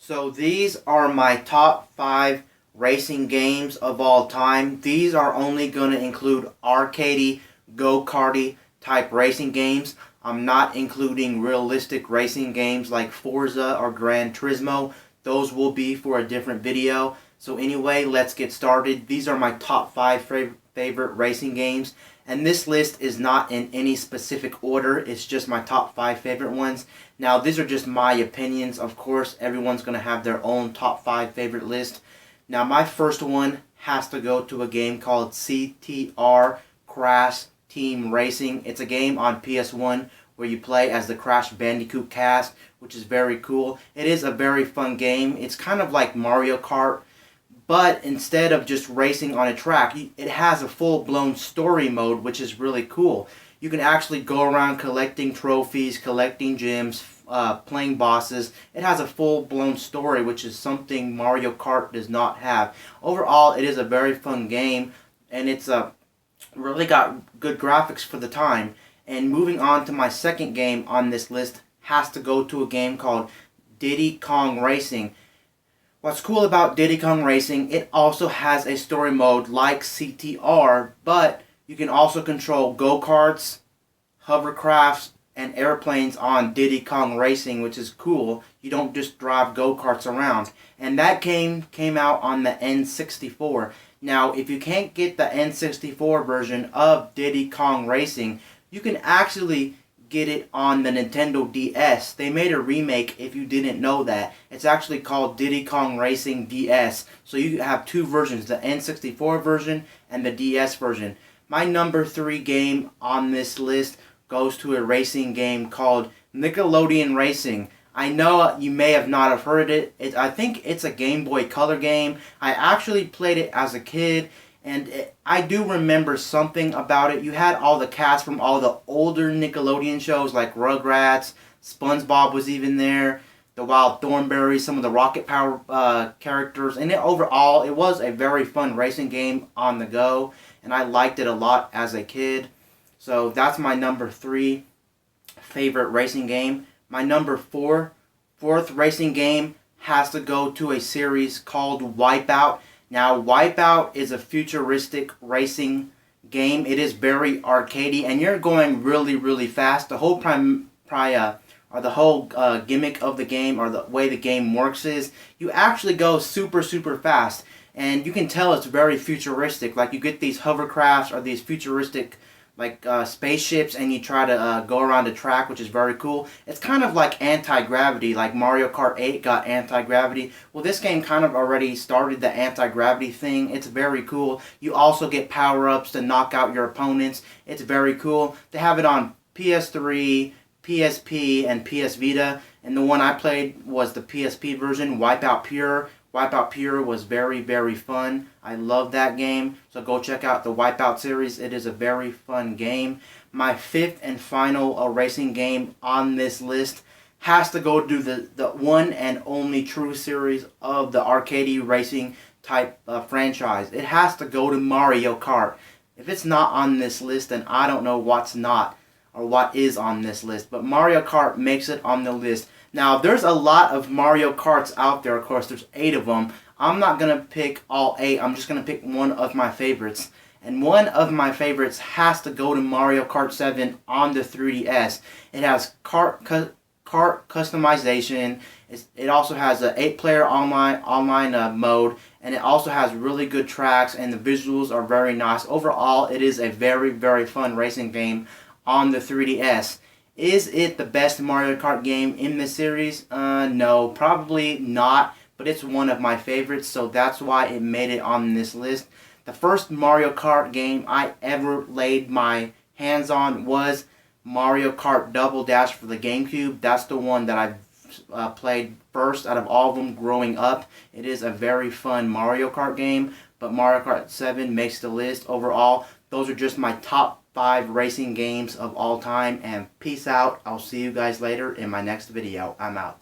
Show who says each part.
Speaker 1: So these are my top 5 racing games of all time. These are only going to include arcadey, go-karty type racing games. I'm not including realistic racing games like Forza or Gran Turismo. Those will be for a different video. So anyway, let's get started. These are my top 5 favorite racing games. And this list is not in any specific order. It's just my top 5 favorite ones. Now, these are just my opinions. Of course, everyone's going to have their own top 5 favorite list. Now, my first one has to go to a game called CTR Crash Team Racing. It's a game on PS1 where you play as the Crash Bandicoot cast, which is very cool. It is a very fun game. It's kind of like Mario Kart, but instead of just racing on a track, it has a full-blown story mode, which is really cool. You can actually go around collecting trophies, collecting gems, playing bosses. It has a full-blown story, which is something Mario Kart does not have. Overall, it is a very fun game, and it's really got good graphics for the time. And moving on to my second game on this list has to go to a game called Diddy Kong Racing. What's cool about Diddy Kong Racing, it also has a story mode like CTR, but you can also control go-karts, hovercrafts, and airplanes on Diddy Kong Racing, which is cool. You don't just drive go-karts around. And that game came out on the N64. Now, if you can't get the N64 version of Diddy Kong Racing, you can actually get it on the Nintendo DS. They made a remake if you didn't know that. It's actually called Diddy Kong Racing DS. So you have two versions, the N64 version and the DS version. My number 3 game on this list goes to a racing game called Nickelodeon Racing. I know you may have not have heard it. I think it's a Game Boy Color game. I actually played it as a kid, and I do remember something about it. You had all the cast from all the older Nickelodeon shows like Rugrats, SpongeBob was even there, the Wild Thornberrys, some of the Rocket Power characters. And overall, it was a very fun racing game on the go, and I liked it a lot as a kid. So that's my number 3 favorite racing game. My number 4th racing game has to go to a series called Wipeout. Now, Wipeout is a futuristic racing game. It is very arcadey, and you're going really, really fast. The whole gimmick of the game, or the way the game works, is you actually go super, super fast, and you can tell it's very futuristic. Like, you get these hovercrafts or these futuristic spaceships, and you try to go around the track, which is very cool. It's kind of like anti-gravity, like Mario Kart 8 got anti-gravity. Well, this game kind of already started the anti-gravity thing. It's very cool. You also get power-ups to knock out your opponents. It's very cool. They have it on PS3, PSP, and PS Vita, and the one I played was the PSP version, Wipeout Pure. Wipeout Pure was very, very fun. I love that game. So go check out the Wipeout series. It is a very fun game. My 5th and final racing game on this list has to go to the one and only true series of the arcadey racing type franchise. It has to go to Mario Kart. If it's not on this list, then I don't know what's not or what is on this list. But Mario Kart makes it on the list. Now, there's a lot of Mario Karts out there. Of course, there's 8 of them. I'm not going to pick all 8. I'm just going to pick one of my favorites. And one of my favorites has to go to Mario Kart 7 on the 3DS. It has kart customization. It also has an 8-player online mode. And it also has really good tracks, and the visuals are very nice. Overall, it is a very, very fun racing game on the 3DS. Is it the best Mario Kart game in the series? No, probably not, but it's one of my favorites, so that's why it made it on this list. The first Mario Kart game I ever laid my hands on was Mario Kart Double Dash for the GameCube. That's the one that I played first out of all of them growing up. It is a very fun Mario Kart game, but Mario Kart 7 makes the list overall. Those are just my top 5 racing games of all time, and peace out. I'll see you guys later in my next video. I'm out.